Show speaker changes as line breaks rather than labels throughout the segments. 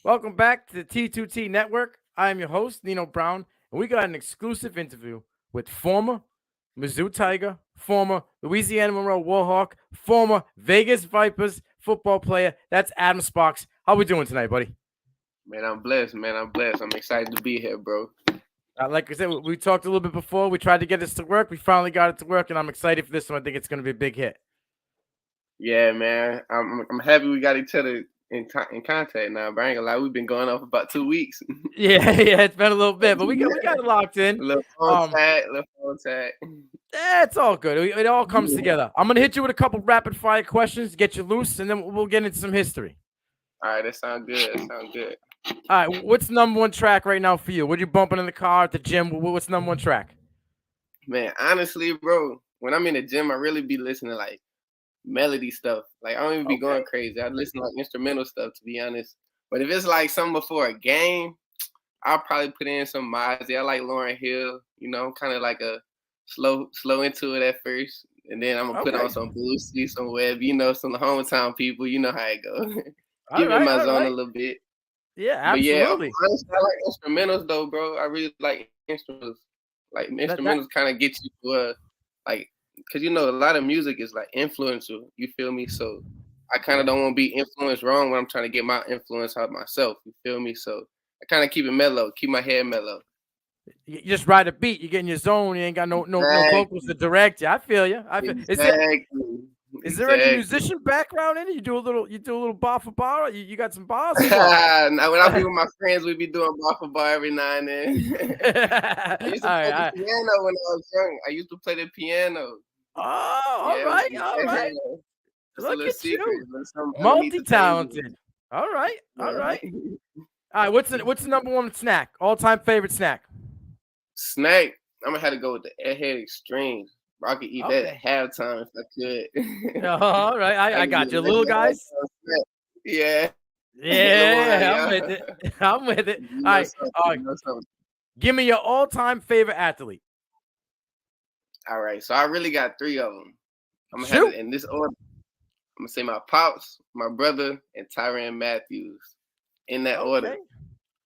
Welcome back to the T2T Network. I am your host, Nino Brown, and we got an exclusive interview with former Mizzou Tiger, former Louisiana Monroe Warhawk, former Vegas Vipers football player. That's Adam Sparks. How we doing tonight, buddy?
Man, I'm blessed, I'm excited to be here, bro.
Like I said, we talked a little bit before. We tried to get this to work. We finally got it to work, and I'm excited for this one. I think it's going to be a big hit.
Yeah, man. I'm happy we got each other in contact now, but I ain't gonna lie, we've been going on for about 2 weeks.
Yeah, it's been a little bit, but we got it locked in.
A little phone tag.
Yeah, it's all good. It all comes together. I'm gonna hit you with a couple rapid fire questions to get you loose, and then we'll get into some history.
All right, that sounds good.
All right, what's number one track right now for you? What are you bumping in the car, at the gym? What's number one track?
Man, honestly, bro, when I'm in the gym, I really be listening to like melody stuff. Like I don't even be going crazy. I listen to like instrumental stuff, to be honest. But if it's like something before a game, I'll probably put in some Mozzie. I like Lauryn Hill. You know, kind of like a slow into it at first, and then I'm gonna put on some Boosie, some Webb. You know, some hometown people. You know how it goes. Give it my zone a little bit.
Yeah, absolutely.
But yeah, honestly, I like instrumentals though, bro. I really like instrumentals. Like instrumentals kind of get you to like, cause you know a lot of music is like influential. You feel me? So I kind of don't want to be influenced wrong when I'm trying to get my influence out myself. You feel me? So I kind of keep it mellow, keep my head mellow.
You just ride a beat. You get in your zone. You ain't got no vocals to direct you. I feel you.
Exactly.
Is there any musician background in it? You do a little bar for bar. You got some bars?
Now, when I be with my friends, we be doing bar for bar every now and then. I used to play the piano when I was young. I used to play the piano.
Oh, all right.
Look at you,
multi-talented. All right. All right. What's the number one snack? All-time favorite snack?
Snack. I'm gonna have to go with the Airhead Extreme. I could eat that at halftime if I could.
All right, I got you, little guys.
Yeah.
I'm with it. All right. Give me your all-time favorite athlete.
All right, so I really got 3 of them. I'm gonna have it in this order. I'm gonna say my pops, my brother, and Tyrann Matthews in that order.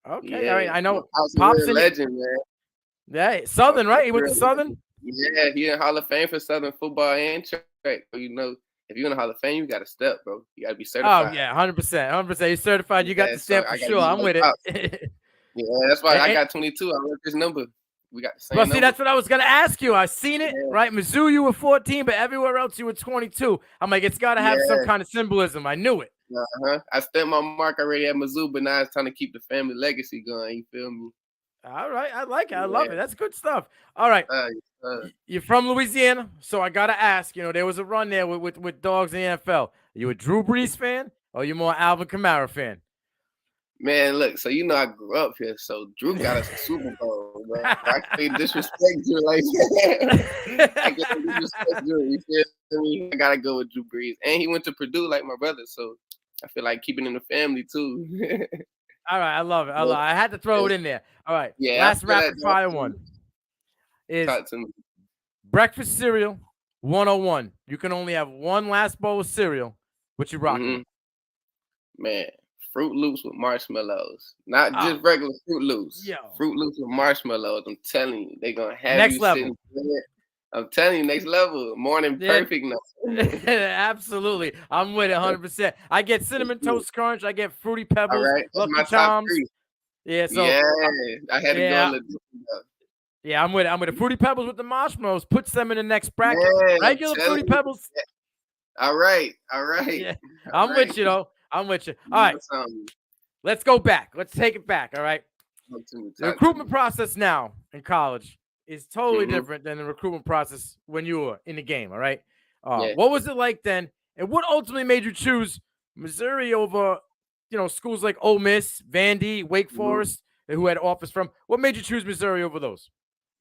Okay, yeah. All right. I know
Pops is a legend, man.
Yeah, Southern, right? He went to Southern.
Yeah, he in Hall of Fame for Southern football and track. So, you know, if you're in the Hall of Fame, you got to step, bro. You got to be certified.
Oh yeah, 100%. You're certified. You got the stamp for sure. I'm with it.
Yeah, that's why I got 22. I wrote this number. We got the same number.
See, that's what I was gonna ask you. I seen it, right? Mizzou, you were 14, but everywhere else you were 22. I'm like, it's got to have some kind of symbolism. I knew it.
I stamped my mark already at Mizzou, but now it's time to keep the family legacy going. You feel me?
All right, I like it. I love it. That's good stuff. All right, you're from Louisiana, so I gotta ask. You know, there was a run there with dogs in the NFL. Are you a Drew Brees fan or are you more Alvin Kamara fan?
Man, look. So you know I grew up here, so Drew got us a Super Bowl. Bro. I can't disrespect Drew like that. I can't disrespect Drew. You feel me? I gotta go with Drew Brees, and he went to Purdue like my brother, so I feel like keeping in the family too.
All right, I love it. I had to throw it in there. All right, last rapid fire one is breakfast cereal 101. You can only have one last bowl of cereal. What you rocking?
Man, Fruit Loops with marshmallows, not just regular Fruit Loops. Fruit Loops with marshmallows. I'm telling you, they're gonna have
next
you
level.
I'm telling you, next level. Morning perfect.
Absolutely. I'm with it 100%. I get Cinnamon Toast Crunch. I get Fruity Pebbles.
All right.
Lucky Charms. Yeah, so
I had to go a little different.
Yeah, I'm with it. I'm with the Fruity Pebbles with the marshmallows. Puts them in the next bracket. Regular Fruity Pebbles.
All right.
Yeah. I'm with you, though. I'm with you. All right. Let's go back. Let's take it back. All right. The recruitment process now in college is totally different than the recruitment process when you were in the game, all right? What was it like then, and what ultimately made you choose Missouri over, schools like Ole Miss, Vandy, Wake Forest, who had offers from? What made you choose Missouri over those?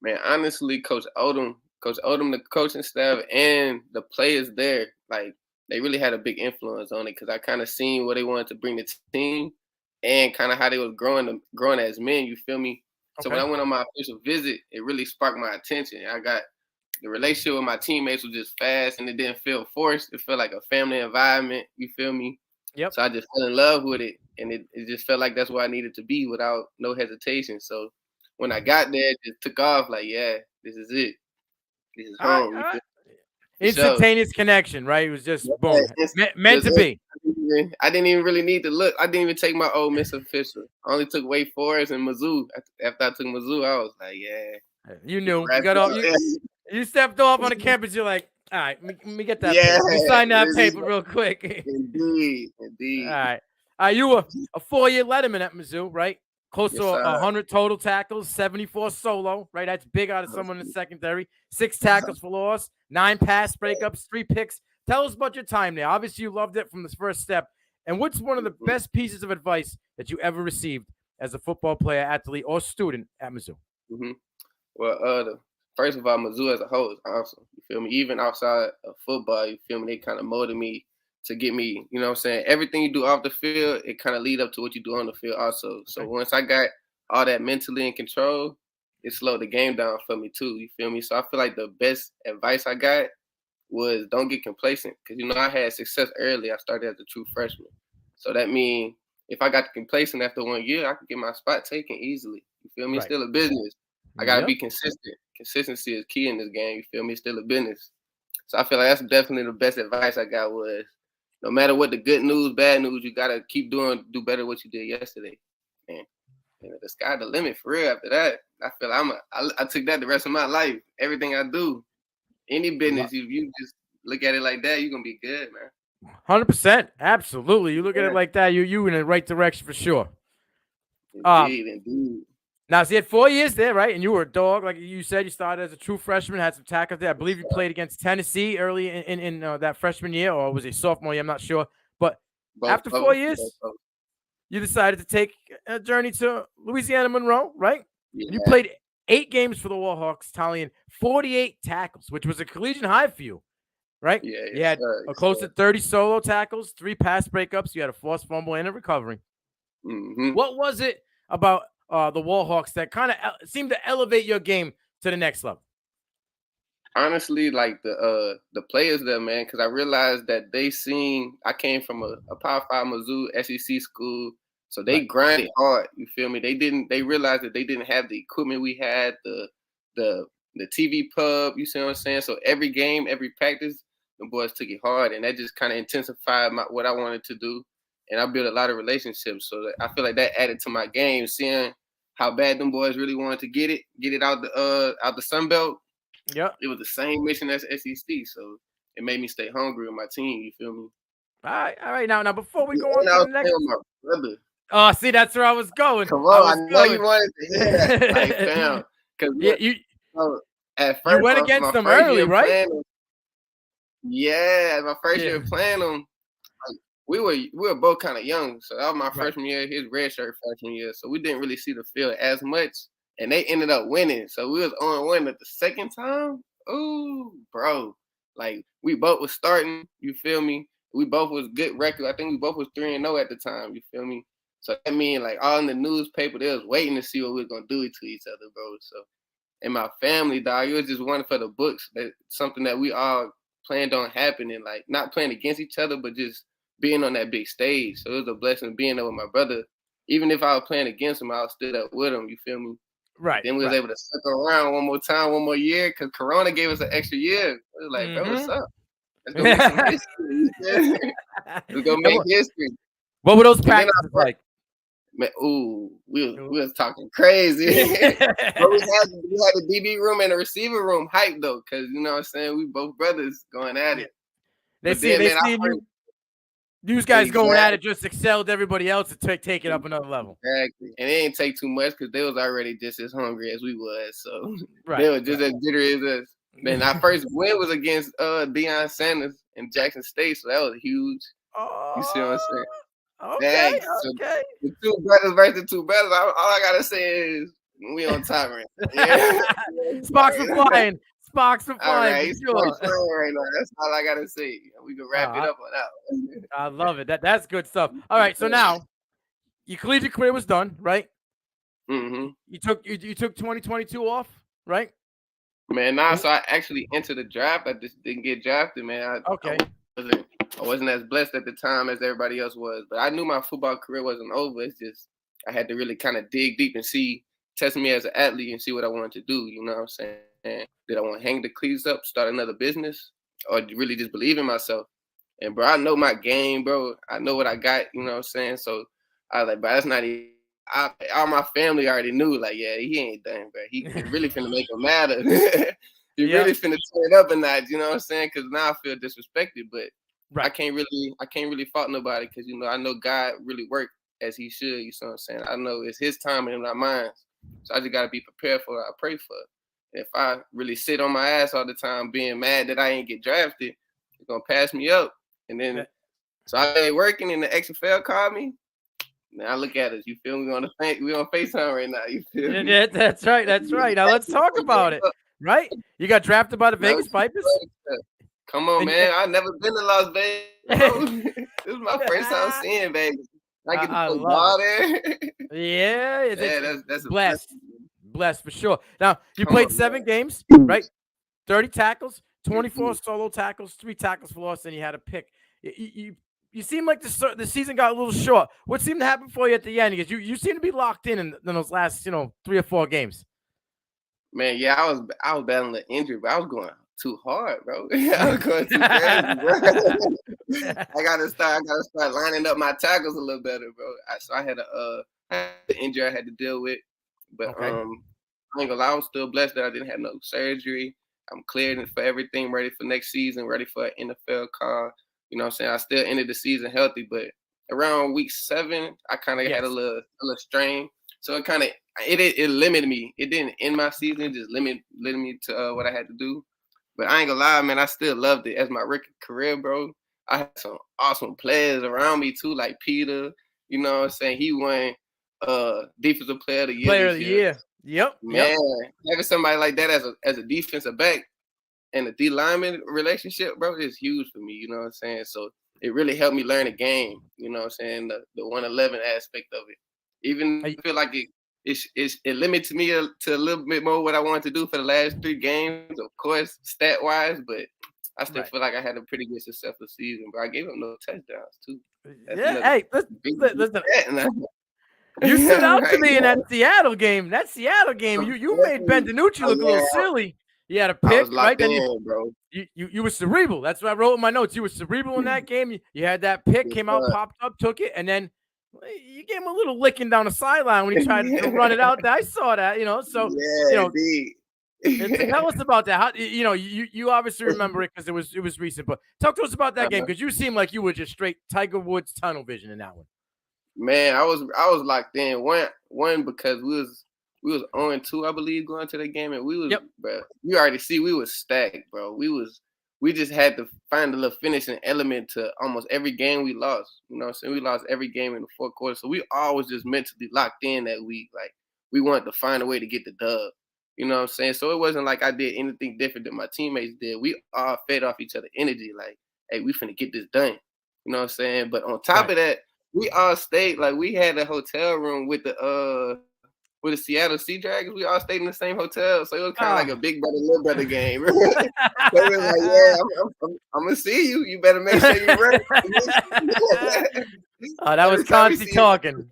Man, honestly, Coach Odom, the coaching staff, and the players there, like, they really had a big influence on it because I kind of seen what they wanted to bring the team and kind of how they was growing as men, you feel me? So when I went on my official visit, it really sparked my attention. I got the relationship with my teammates was just fast, and it didn't feel forced. It felt like a family environment. You feel me?
Yep.
So I just fell in love with it, and it just felt like that's where I needed to be without no hesitation. So when I got there, it just took off. Like, yeah, this is it. This is home.
All right. Instantaneous connection, right? It was just boom, meant to be.
I didn't even really need to look. I didn't even take my Ole Miss official. I only took Wake Forest and Mizzou. After I took Mizzou, I was like, yeah.
You knew. You got off. You stepped off on the campus. You're like, all right, let me get that.
Yeah,
paper. You sign that paper real quick.
Indeed.
All right. You were a 4-year letterman at Mizzou, right? Close to 100 total tackles, 74 solo, right? That's big out of someone in the secondary. 6 tackles for loss, 9 pass breakups, 3 picks. Tell us about your time there. Obviously, you loved it from the first step. And what's one of the best pieces of advice that you ever received as a football player, athlete, or student at Mizzou?
Well, first of all, Mizzou as a whole is awesome. You feel me? Even outside of football, you feel me? They kind of molded me to get me, you know what I'm saying? Everything you do off the field, it kind of lead up to what you do on the field also. So once I got all that mentally in control, it slowed the game down for me too. You feel me? So I feel like the best advice I got was don't get complacent. Because, you know, I had success early. I started as a true freshman. So that means if I got complacent after 1 year, I could get my spot taken easily. You feel me? It's still a business. I got to be consistent. Consistency is key in this game. You feel me? It's still a business. So I feel like that's definitely the best advice I got was no matter what the good news, bad news, you got to keep do better what you did yesterday. And the sky's the limit for real after that. I feel I took that the rest of my life. Everything I do, any business, if you just look at it like that, you're going to be good, man.
100%. Absolutely. You look at it like that, you in the right direction for sure.
Indeed.
Now, so you had 4 years there, right? And you were a dog. Like you said, you started as a true freshman, had some tackles there. I believe you played against Tennessee early in that freshman year, or was it sophomore year? I'm not sure. But after 4 years, you decided to take a journey to Louisiana Monroe, right?
Yeah.
You played 8 games for the Warhawks, tallying 48 tackles, which was a collegiate high for you, right?
Yeah,
you had close to 30 solo tackles, 3 pass breakups. You had a forced fumble and a recovery. What was it about the Warhawks that kind of seemed to elevate your game to the next level?
Honestly, like the players there, man, because I realized that I came from a Power 5 Mizzou SEC school, so they grinded hard. You feel me? They realized that they didn't have the equipment we had, the TV pub. You see what I'm saying? So every game, every practice, the boys took it hard, and that just kind of intensified what I wanted to do. And I built a lot of relationships. So I feel like that added to my game, seeing how bad them boys really wanted to get it out the Sun Belt.
Yeah.
It was the same mission as SEC. So it made me stay hungry with my team. You feel me?
All right. Now before we go on to the next.
My brother.
Oh, see, that's where I was going.
Come on, I know you wanted to hear that. Like, fam. Because at first,
you went against them early, right?
My first year playing them. We were both kind of young, so that was my freshman year, his redshirt freshman year. So we didn't really see the field as much, and they ended up winning. So we was on winning at the second time. Ooh, bro, like we both was starting. You feel me? We both was good record. I think we both was 3-0 at the time. You feel me? So that mean like all in the newspaper, they was waiting to see what we was gonna do to each other, bro. So, and my family, dog, it was just one for the books. That something that we all planned on happening, like not playing against each other, but just being on that big stage. So it was a blessing being there with my brother. Even if I was playing against him, I was still up with him. You feel me?
Right.
Then we was able to stick around one more time, one more year, because Corona gave us an extra year. It was like, bro, what's up? Let's go make some history. Let's go make history.
What were those practices like?
Man, we was talking crazy. But we had the DB room and the receiver room hype though, because you know what I'm saying, we both brothers going at it.
These guys going at it just excelled everybody else to take it up another level.
Exactly. And it didn't take too much because they was already just as hungry as we was. So they were just as jittery as us. Then our first win was against Deion Sanders in Jackson State. So that was huge. You see what I'm saying?
Okay.
So the 2 brothers versus 2 brothers. All I gotta say is we on time right now. Yeah.
Sparks are flying. Sparks are flying.
All right, sparks flying right now. That's all I gotta say. We can wrap it up on that one.
I love it. That's good stuff. All right, so now your collegiate career was done, right?
Mm-hmm.
You took 2022 off, right?
Man, so I actually entered the draft. I just didn't get drafted, man.
Okay.
I wasn't as blessed at the time as everybody else was, but I knew my football career wasn't over. It's just I had to really kind of dig deep and test me as an athlete and see what I wanted to do. You know what I'm saying? Did I want to hang the cleats up, start another business, or really just believe in myself? And bro, I know my game, bro. I know what I got. You know what I'm saying? So I was like, bro, that's not even. All my family already knew, like, yeah, he ain't done, bro. He really finna make him matter. He really finna turn it up a notch. You know what I'm saying? Because now I feel disrespected, but I can't really fault nobody because I know God really worked as He should. You know what I'm saying? I know it's His time and not mine. So I just gotta be prepared for what I pray for. If I really sit on my ass all the time, being mad that I ain't get drafted, it's gonna pass me up. And then, so I ain't working, and the XFL called me. Now look at us. You feel me? We on FaceTime right now. You feel me?
Yeah, that's right. That's right. Now let's talk about it. Right? You got drafted by the Vegas Vipers.
Come on, man. I've never been to Las Vegas, bro. This is my first time seeing Vegas. I get to play ball there.
Yeah,
that's
blessed. Blessed for sure. Now, you played 7 games, right? 30 tackles, 24 solo tackles, 3 tackles for loss, and you had a pick. You seem like the season got a little short. What seemed to happen for you at the end? Because you seem to be locked in those last 3 or 4 games.
Man, yeah, I was battling the injury, but I was going too hard, bro. I was going too crazy, bro. I gotta start lining up my tackles a little better, bro. So I had the injury I had to deal with, but I ain't gonna lie, I was still blessed that I didn't have no surgery. I'm cleared for everything, ready for next season, ready for an NFL call. You know what I'm saying? I still ended the season healthy, but around week 7, I kind of had a little strain. So it kind of it limited me. It didn't end my season, it just limited me to what I had to do. But I ain't gonna lie, man, I still loved it as my rookie career, bro. I had some awesome players around me too, like Peter. You know what I'm saying? He won defensive player of the year.
Player of the year. Yep.
Man, having somebody like that as a defensive back and a D lineman relationship, bro, is huge for me. You know what I'm saying? So it really helped me learn the game. You know what I'm saying? The 111 aspect of it. Even I feel like it limits me to a little bit more what I wanted to do for the last 3 games, of course, stat wise, but I still feel like I had a pretty good successful season. But I gave him no touchdowns too.
Hey, listen. You stood out to me in that Seattle game. That Seattle game, you made Ben DiNucci look a little silly. You had a pick, right?
Then bro.
You were cerebral. That's what I wrote in my notes. You were cerebral in that game. You had that pick, came out, popped up, took it, and then you gave him a little licking down the sideline when he tried to run it out there. I saw that, So tell us about that. How, you obviously remember it because it was recent, but talk to us about that game because you seem like you were just straight Tiger Woods tunnel vision in that one.
Man, I was locked in. One because we was 0-2, I believe, going to the game, and we was, bro. You already see we was stacked, bro. We just had to find a little finishing element to almost every game we lost. You know what I'm saying? We lost every game in the 4th quarter, so we always just mentally locked in that week. Like we wanted to find a way to get the dub. You know what I'm saying? So it wasn't like I did anything different than my teammates did. We all fed off each other energy. Like, hey, we finna get this done. You know what I'm saying? But on top of that, we all stayed, like we had a hotel room with the Seattle Sea Dragons. We all stayed in the same hotel, so it was kind of like a big brother, little brother game. So it was like, yeah, I'm gonna see you. You better make sure you're ready.
Oh, that was Conti talking.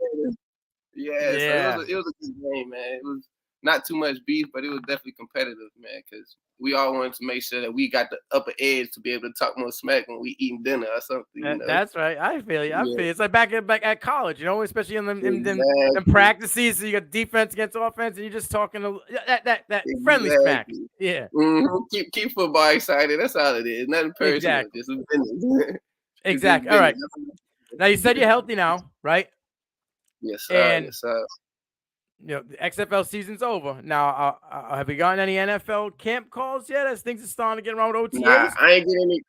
Yeah, so it was a good game, man. It was not too much beef, but it was definitely competitive, man, because we all wanted to make sure that we got the upper edge to be able to talk more smack when we eating dinner or something.
That's right. I feel you. I feel you. It's like back at college, especially in them practices. So you got defense against offense, and you're just talking that friendly smack. Yeah.
Mm-hmm. Keep football excited. That's all it is. Nothing personal. Just business.
Exactly. All right. Now you said you're healthy now, right?
Yes, sir.
And,
yes, sir.
The XFL season's over. Now, have you gotten any NFL camp calls yet as things are starting to get around with OTAs?
Nah, I ain't getting any.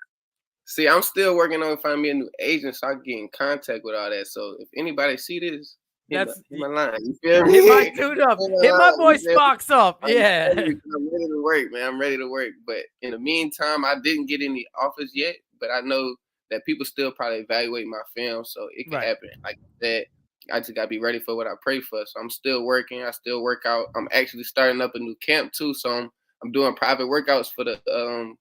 See, I'm still working on finding me a new agent so I can get in contact with all that. So if anybody see this, hit my line. You feel me?
Hit my dude up. Hit my boy Sparks up. Yeah.
I'm ready to work, man. I'm ready to work. But in the meantime, I didn't get any offers yet. But I know that people still probably evaluate my film, so it can happen. Like that. I just gotta be ready for what I pray for. So I'm still working. I still work out. I'm actually starting up a new camp too. So I'm doing private workouts for the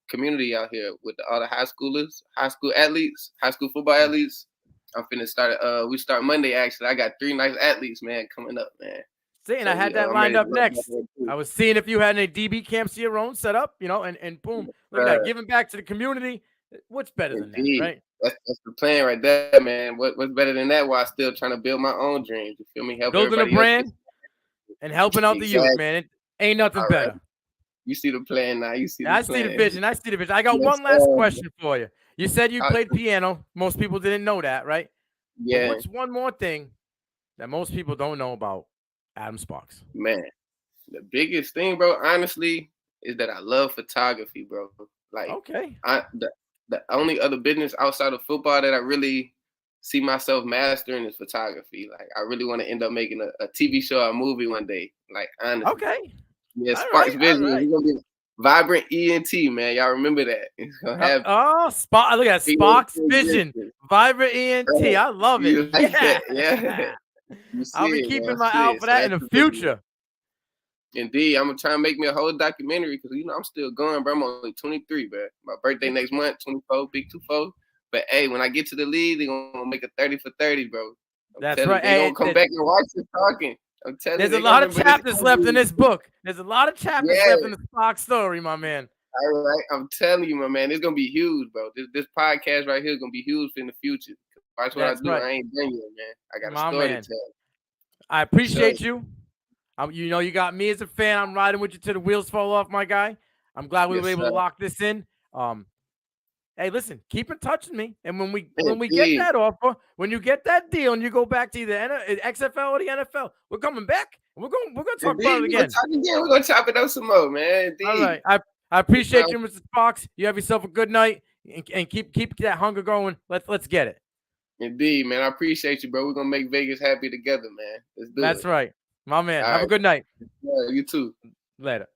community out here with all the high schoolers, high school athletes, high school football athletes. I'm finna start. We start Monday actually. I got 3 nice athletes, man, coming up, man.
See, and I had that lined up next. I was seeing if you had any DB camps of your own set up, and boom, look at that, giving back to the community. What's better than that, right?
That's the plan right there, man. What's better than that? While still trying to build my own dreams. You feel me? Help
building a brand and helping out the youth, man. It ain't nothing better.
Right. You see the plan now. You see.
I see the vision. I got one last question for you. You said you played piano. Most people didn't know that, right?
Yeah.
But what's one more thing that most people don't know about Adam Sparks?
Man, the biggest thing, bro, honestly, is that I love photography, bro. Like,
okay.
The only other business outside of football that I really see myself mastering is photography. Like, I really want to end up making a TV show or a movie one day. Like, honestly.
Okay.
Yeah, Sparks Vision. It's gonna be Vibrant ENT, man. Y'all remember that? It's gonna have
look at Sparks Vision, Vibrant ENT. I love it.
Like yeah.
I'll be keeping my eye out for that in the future.
Indeed, I'm gonna try and make me a whole documentary because I'm still going, bro. I'm only 23, bro. My birthday next month, 24, big 24. But hey, when I get to the league, they're gonna make a 30 for 30, bro.
That's right.
They're gonna come back and watch us talking. I'm telling you.
There's a lot of chapters left in this book. There's a lot of chapters left in the Sparks story, my man.
All right, I'm telling you, my man, it's gonna be huge, bro. This podcast right here is gonna be huge in the future. Watch what I do. Right. I ain't done yet, man. I got a story to tell.
I appreciate you. You got me as a fan. I'm riding with you till the wheels fall off, my guy. I'm glad we were able to lock this in. Hey, listen, keep in touch with me. And when we get that offer, when you get that deal and you go back to either XFL or the NFL, we're coming back. We're gonna talk about it again.
We're gonna chop it up some more, man. Indeed.
All right. I appreciate you, Mr. Sparks. You have yourself a good night and keep that hunger going. Let's get it.
Indeed, man. I appreciate you, bro. We're gonna make Vegas happy together, man. Let's do it.
That's right. My man. Have a good night.
Yeah, you too.
Later.